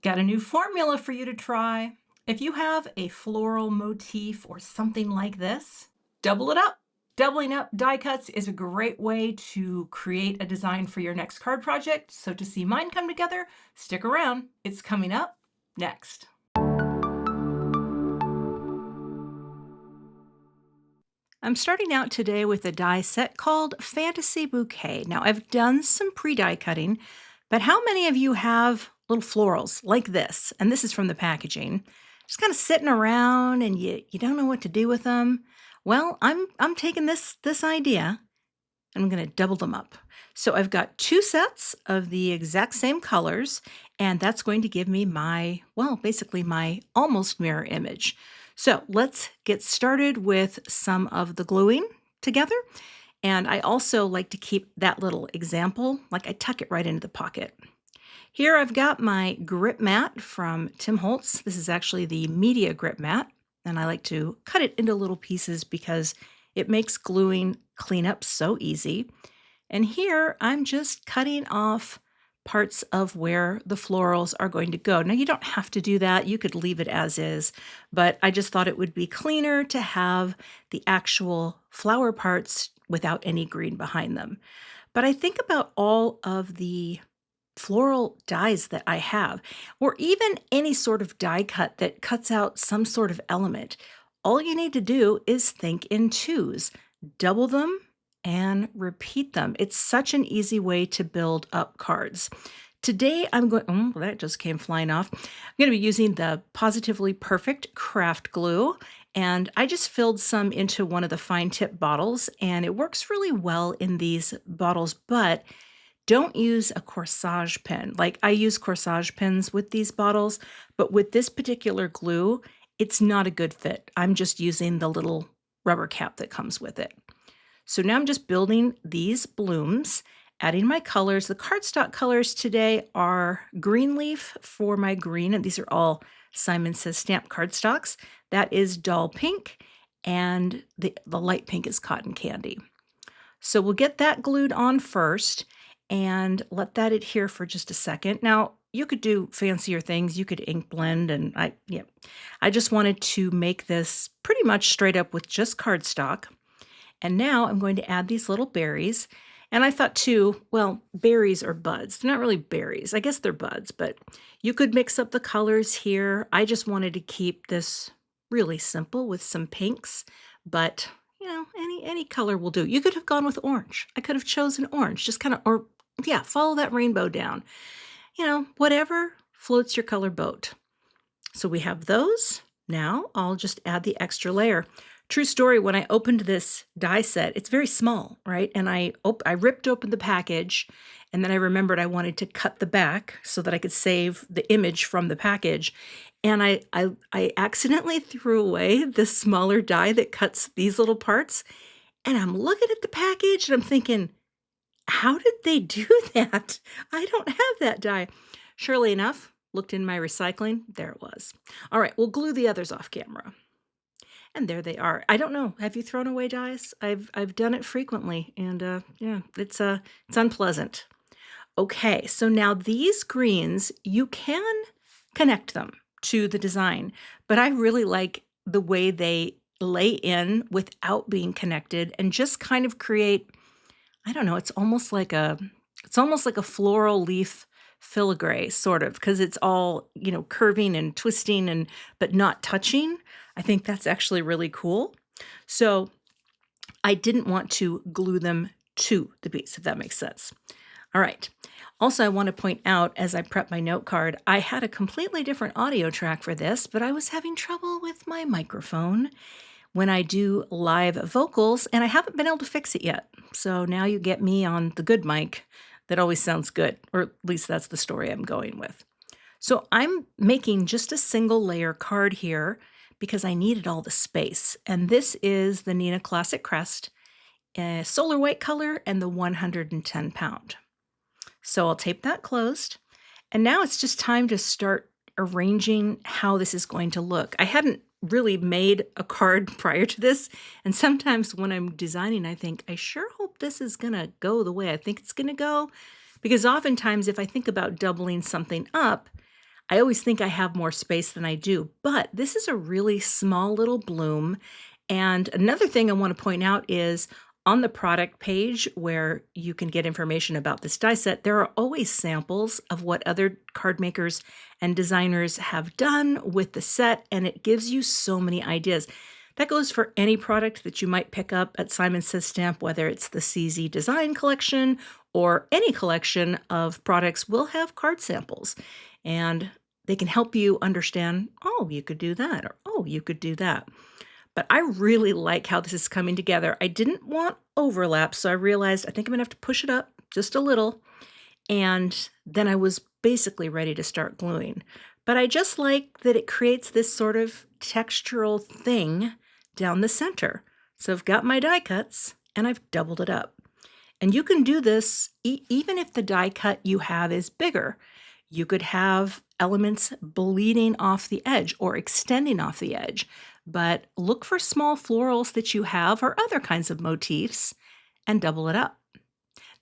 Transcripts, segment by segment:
Got a new formula for you to try. If you have a floral motif or something like this, double it up. Doubling up die cuts is a great way to create a design for your next card project. So to see mine come together, stick around. It's coming up next. I'm starting out today with a die set called Fantasy Bouquet. Now, I've done some pre-die cutting, but how many of you have little florals like this? And this is from the packaging. Just kind of sitting around and you don't know what to do with them. Well, I'm taking this idea and I'm going to double them up. So I've got two sets of the exact same colors, and that's going to give me my, well, basically my almost mirror image. So let's get started with some of the gluing together. And I also like to keep that little example, like I tuck it right into the pocket. Here I've got my grip mat from Tim Holtz. This is actually the media grip mat, and I like to cut it into little pieces because it makes gluing cleanup so easy. And here I'm just cutting off parts of where the florals are going to go. Now you don't have to do that. You could leave it as is, but I just thought it would be cleaner to have the actual flower parts without any green behind them. But I think about all of the floral dies that I have, or even any sort of die cut that cuts out some sort of element. All you need to do is think in twos, double them and repeat them. It's such an easy way to build up cards. Today I'm going, oh, that just came flying off. I'm going to be using the Positively Perfect craft glue. And I just filled some into one of the fine tip bottles, and it works really well in these bottles, but don't use a corsage pen. Like I use corsage pens with these bottles, but with this particular glue, it's not a good fit. I'm just using the little rubber cap that comes with it. So now I'm just building these blooms, adding my colors. The cardstock colors today are green leaf for my green, and these are all Simon Says Stamp cardstocks. That is Doll Pink, and the light pink is Cotton Candy. So we'll get that glued on first and let that adhere for just a second. Now, you could do fancier things. You could ink blend, and I just wanted to make this pretty much straight up with just cardstock. And now I'm going to add these little berries. And I thought too, well, berries are buds. They're not really berries. I guess they're buds, but you could mix up the colors here. I just wanted to keep this really simple with some pinks, but any color will do. You could have gone with orange. I could have chosen orange, just kind of, or yeah, follow that rainbow down. Whatever floats your color boat. So we have those. Now I'll just add the extra layer. True story, when I opened this die set, it's very small, right? And I ripped open the package, and then I remembered I wanted to cut the back so that I could save the image from the package. And I accidentally threw away the smaller die that cuts these little parts. And I'm looking at the package and I'm thinking, how did they do that? I don't have that die. Surely enough, looked in my recycling, there it was. All right, we'll glue the others off camera. And there they are. I don't know. Have you thrown away dies? I've done it frequently, and yeah, it's unpleasant. Okay, so now these greens, you can connect them to the design, but I really like the way they lay in without being connected and just kind of create, I don't know, it's almost like a floral leaf filigree sort of, because it's all, curving and twisting and but not touching. I think that's actually really cool. So I didn't want to glue them to the piece, if that makes sense. All right. Also, I want to point out as I prep my note card, I had a completely different audio track for this, but I was having trouble with my microphone when I do live vocals, and I haven't been able to fix it yet. So now you get me on the good mic that always sounds good, or at least that's the story I'm going with. So I'm making just a single layer card here because I needed all the space. And this is the Neenah Classic Crest, solar white color, and the 110 pound. So I'll tape that closed. And now it's just time to start arranging how this is going to look. I hadn't really made a card prior to this. And sometimes when I'm designing, I think, I sure hope this is going to go the way I think it's going to go. Because oftentimes if I think about doubling something up, I always think I have more space than I do, but this is a really small little bloom. And another thing I want to point out is on the product page where you can get information about this die set, there are always samples of what other card makers and designers have done with the set, and it gives you so many ideas. That goes for any product that you might pick up at Simon Says Stamp, whether it's the CZ Design Collection or any collection of products will have card samples. And they can help you understand, oh, you could do that, or oh, you could do that. But I really like how this is coming together. I didn't want overlap, so I realized I think I'm gonna have to push it up just a little, and then I was basically ready to start gluing. But I just like that it creates this sort of textural thing down the center. So I've got my die cuts and I've doubled it up. And you can do this even if the die cut you have is bigger. You could have elements bleeding off the edge or extending off the edge, but look for small florals that you have or other kinds of motifs and double it up.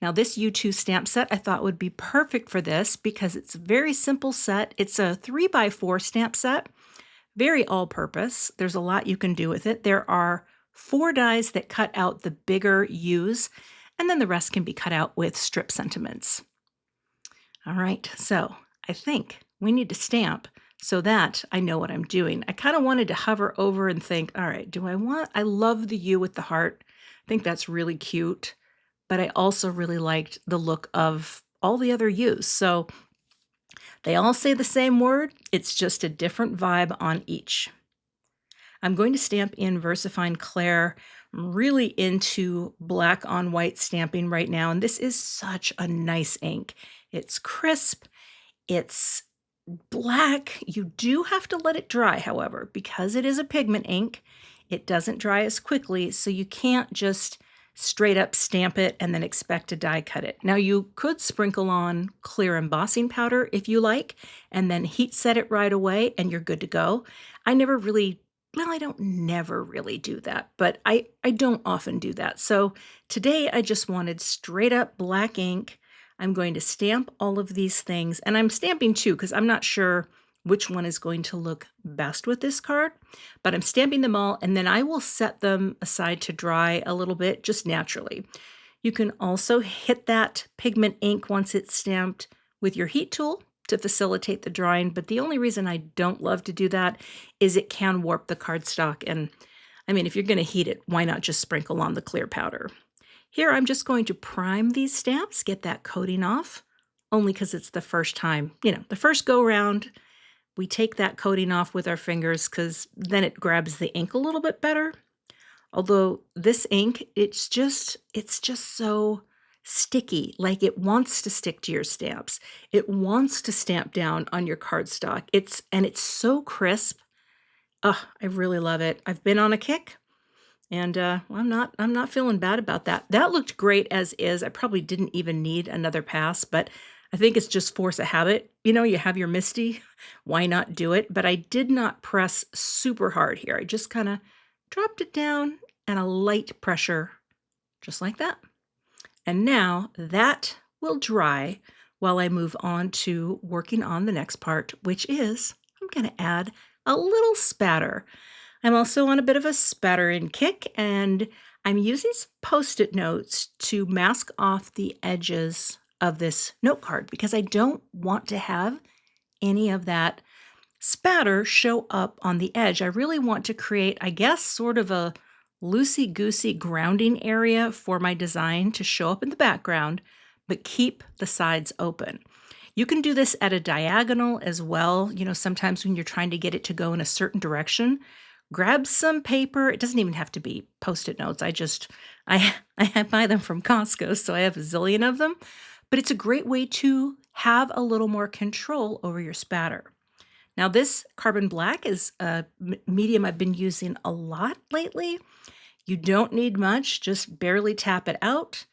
Now, this U2 stamp set I thought would be perfect for this because it's a very simple set. It's a 3x4 stamp set, very all-purpose. There's a lot you can do with it. There are 4 dies that cut out the bigger U's, and then the rest can be cut out with strip sentiments. All right, so I think we need to stamp so that I know what I'm doing. I kind of wanted to hover over and think, all right, I love the U with the heart. I think that's really cute, but I also really liked the look of all the other U's. So they all say the same word, it's just a different vibe on each. I'm going to stamp in VersaFine Clair. I'm really into black on white stamping right now, and this is such a nice ink. It's crisp, it's black. You do have to let it dry, however, because it is a pigment ink. It doesn't dry as quickly, so you can't just straight up stamp it and then expect to die cut it. Now, you could sprinkle on clear embossing powder if you like, and then heat set it right away, and you're good to go. I never really well, I don't never really do that, but I don't often do that. So today I just wanted straight up black ink. I'm going to stamp all of these things, and I'm stamping two because I'm not sure which one is going to look best with this card, but I'm stamping them all, and then I will set them aside to dry a little bit just naturally. You can also hit that pigment ink once it's stamped with your heat tool to facilitate the drying, but the only reason I don't love to do that is it can warp the cardstock, and I mean, if you're gonna heat it, why not just sprinkle on the clear powder? Here, I'm just going to prime these stamps, get that coating off, only because it's the first time, the first go round, we take that coating off with our fingers because then it grabs the ink a little bit better. Although this ink, it's just so sticky, like it wants to stick to your stamps. It wants to stamp down on your cardstock. It's so crisp. I really love it. I've been on a kick, and well, I'm not feeling bad about that. That looked great as is. I probably didn't even need another pass, but I think it's just force of habit. You have your Misty, why not do it? But I did not press super hard here. I just kind of dropped it down and a light pressure, just like that. And now that will dry while I move on to working on the next part, which is I'm going to add a little spatter. I'm also on a bit of a spattering kick, and I'm using some Post-it notes to mask off the edges of this note card because I don't want to have any of that spatter show up on the edge. I really want to create, I guess, sort of a loosey-goosey grounding area for my design to show up in the background, but keep the sides open. You can do this at a diagonal as well. Sometimes when you're trying to get it to go in a certain direction, grab some paper. It doesn't even have to be Post-it notes. I buy them from Costco, so I have a zillion of them. But it's a great way to have a little more control over your spatter. Now, this carbon black is a medium I've been using a lot lately. You don't need much, just barely tap it out,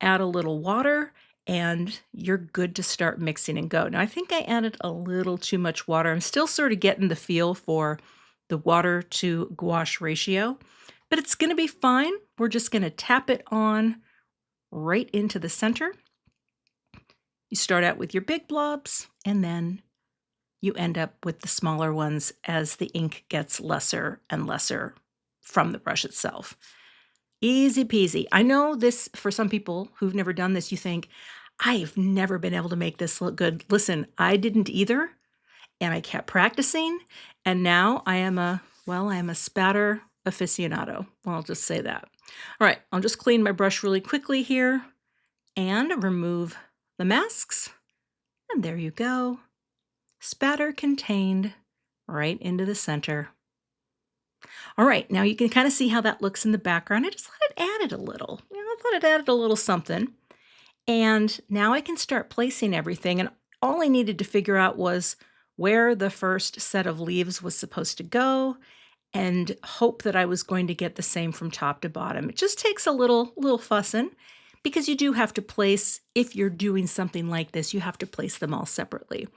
add a little water, and you're good to start mixing and go. Now, I think I added a little too much water. I'm still sort of getting the feel for the water to gouache ratio, but it's going to be fine. We're just going to tap it on right into the center. You start out with your big blobs, and then you end up with the smaller ones as the ink gets lesser and lesser from the brush itself. Easy peasy. I know this for some people who've never done this, you think, I've never been able to make this look good. Listen, I didn't either, and I kept practicing, and now I am a spatter aficionado. Well, I'll just say that. All right, I'll just clean my brush really quickly here and remove the masks. And there you go. Spatter contained right into the center. All right, now you can kind of see how that looks in the background. I just thought it added a little. I thought it added a little something. And now I can start placing everything. And all I needed to figure out was where the first set of leaves was supposed to go and hope that I was going to get the same from top to bottom. It just takes a little fussing because you do have to place, if you're doing something like this, you have to place them all separately.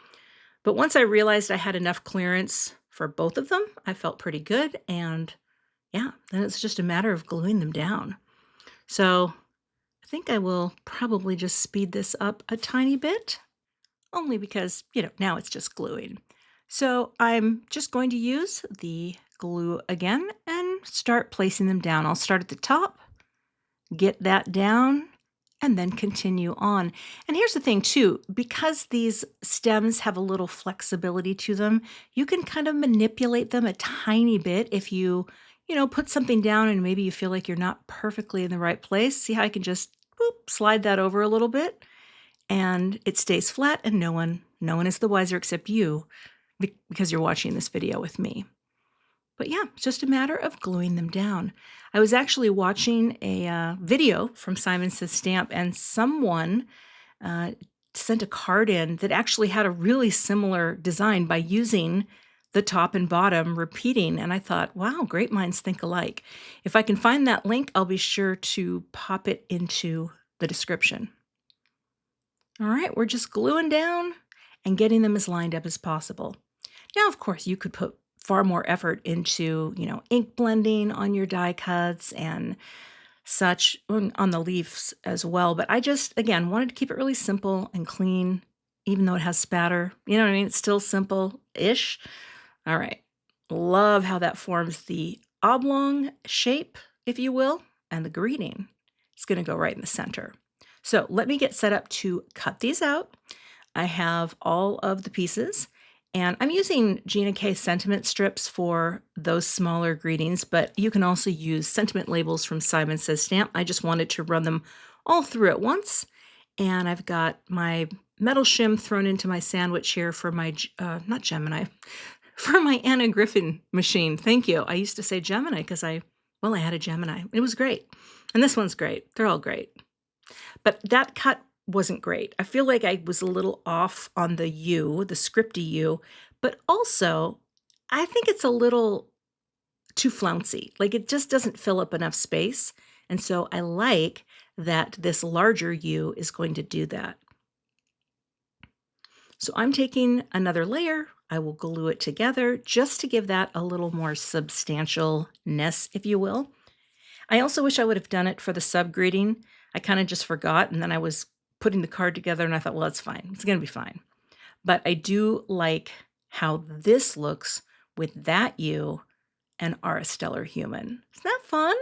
But once I realized I had enough clearance for both of them, I felt pretty good. And yeah, then it's just a matter of gluing them down. So I think I will probably just speed this up a tiny bit, only because, now it's just gluing. So I'm just going to use the glue again and start placing them down. I'll start at the top, get that down, and then continue on. And here's the thing too, because these stems have a little flexibility to them, you can kind of manipulate them a tiny bit if you put something down and maybe you feel like you're not perfectly in the right place. See how I can just slide that over a little bit and it stays flat and no one is the wiser except you because you're watching this video with me. But yeah, it's just a matter of gluing them down. I was actually watching a video from Simon Says Stamp, and someone sent a card in that actually had a really similar design by using the top and bottom repeating. And I thought, wow, great minds think alike. If I can find that link, I'll be sure to pop it into the description. All right, we're just gluing down and getting them as lined up as possible. Now, of course, you could put far more effort into, ink blending on your die cuts and such on the leaves as well. But I just, again, wanted to keep it really simple and clean, even though it has spatter. You know what I mean? It's still simple-ish. All right. Love how that forms the oblong shape, if you will, and the greeting is going to go right in the center. So let me get set up to cut these out. I have all of the pieces. And I'm using Gina K sentiment strips for those smaller greetings, but you can also use sentiment labels from Simon Says Stamp. I just wanted to run them all through at once. And I've got my metal shim thrown into my sandwich here for my, not Gemini, for my Anna Griffin machine. Thank you. I used to say Gemini because I had a Gemini. It was great. And this one's great. They're all great. But that cut wasn't great. I feel like I was a little off on the U, the scripty U, but also I think it's a little too flouncy. Like it just doesn't fill up enough space. And so I like that this larger U is going to do that. So I'm taking another layer. I will glue it together just to give that a little more substantialness, if you will. I also wish I would have done it for the sub greeting. I kind of just forgot, and then I was putting the card together and I thought, well, it's fine. It's going to be fine. But I do like how this looks with that U and our stellar human. Isn't that fun?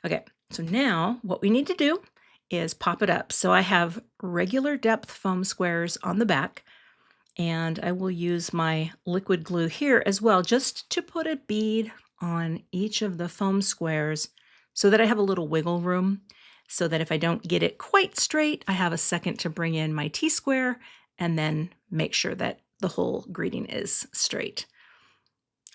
Okay, so now what we need to do is pop it up. So I have regular depth foam squares on the back, and I will use my liquid glue here as well, just to put a bead on each of the foam squares so that I have a little wiggle room, so that if I don't get it quite straight, I have a second to bring in my T-square and then make sure that the whole greeting is straight.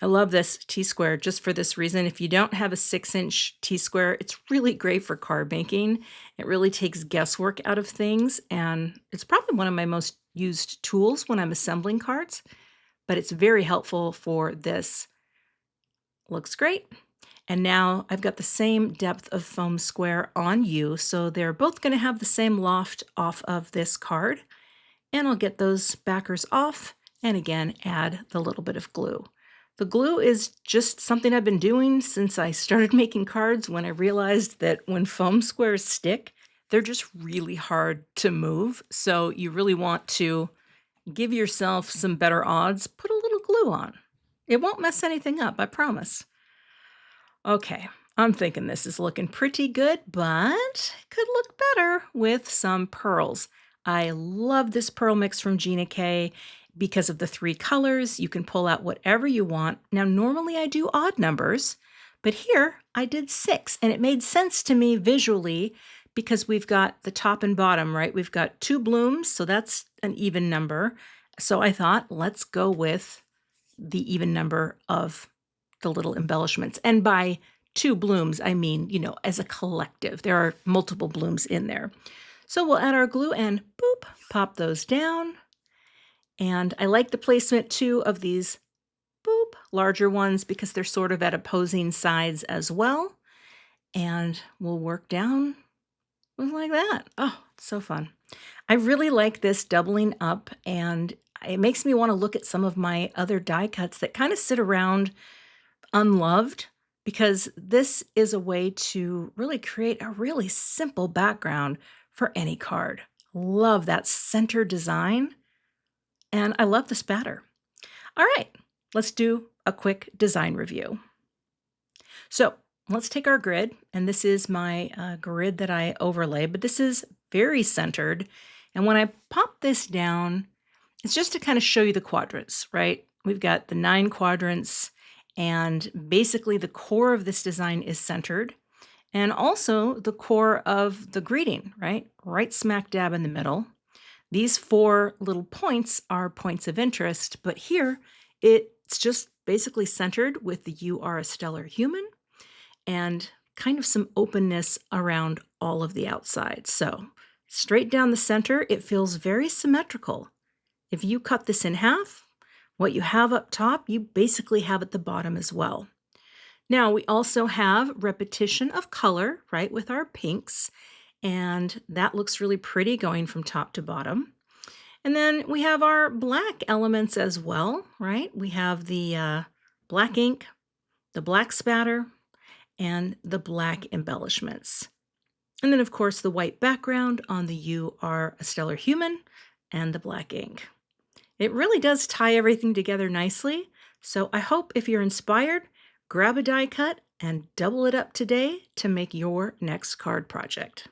I love this T-square just for this reason. If you don't have a 6-inch T-square, it's really great for card making. It really takes guesswork out of things, and it's probably one of my most used tools when I'm assembling cards, but it's very helpful for this. Looks great. And now I've got the same depth of foam square on U, so they're both going to have the same loft off of this card. And I'll get those backers off and again add the little bit of glue. The glue is just something I've been doing since I started making cards, when I realized that when foam squares stick, they're just really hard to move. So you really want to, Give yourself some better odds, put a little glue on. It won't mess anything up, I promise. Okay, I'm thinking this is looking pretty good, but it could look better with some pearls. I love this pearl mix from Gina K because of the three colors. You can pull out whatever you want. Now, normally I do odd numbers, but here I did six, and it made sense to me visually because we've got the top and bottom, right? We've got two blooms, so that's an even number. So I thought, let's go with the even number of the little embellishments. And by two blooms, I mean, as a collective, there are multiple blooms in there. So we'll add our glue and boop, pop those down. And I like the placement too of these boop larger ones because they're sort of at opposing sides as well. And we'll work down like that. Oh, so fun. I really like this doubling up, and it makes me want to look at some of my other die cuts that kind of sit around unloved, because this is a way to really create a really simple background for any card. Love that center design, and I love the spatter. All right, let's do a quick design review. So let's take our grid, and this is my grid that I overlay, but this is very centered. And when I pop this down, it's just to kind of show you the quadrants, right? We've got the 9 quadrants, and basically the core of this design is centered, and also the core of the greeting, right? Right smack dab in the middle. These 4 little points are points of interest, but here it's just basically centered with the "You are a stellar human" and kind of some openness around all of the outside. So straight down the center, it feels very symmetrical. If you cut this in half, what you have up top, you basically have at the bottom as well. Now, we also have repetition of color, right, with our pinks, and that looks really pretty going from top to bottom. And then we have our black elements as well, right? We have the black ink, the black spatter, and the black embellishments. And then, of course, the white background on the "You are a stellar human" and the black ink. It really does tie everything together nicely. So I hope if you're inspired, grab a die cut and double it up today to make your next card project.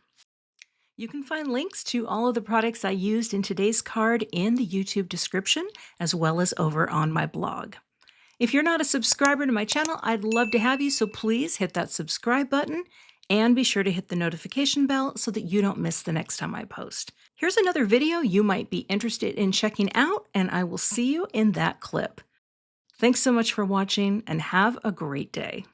You can find links to all of the products I used in today's card in the YouTube description, as well as over on my blog. If you're not a subscriber to my channel, I'd love to have you, so please hit that subscribe button and be sure to hit the notification bell so that you don't miss the next time I post. Here's another video you might be interested in checking out, and I will see you in that clip. Thanks so much for watching, and have a great day.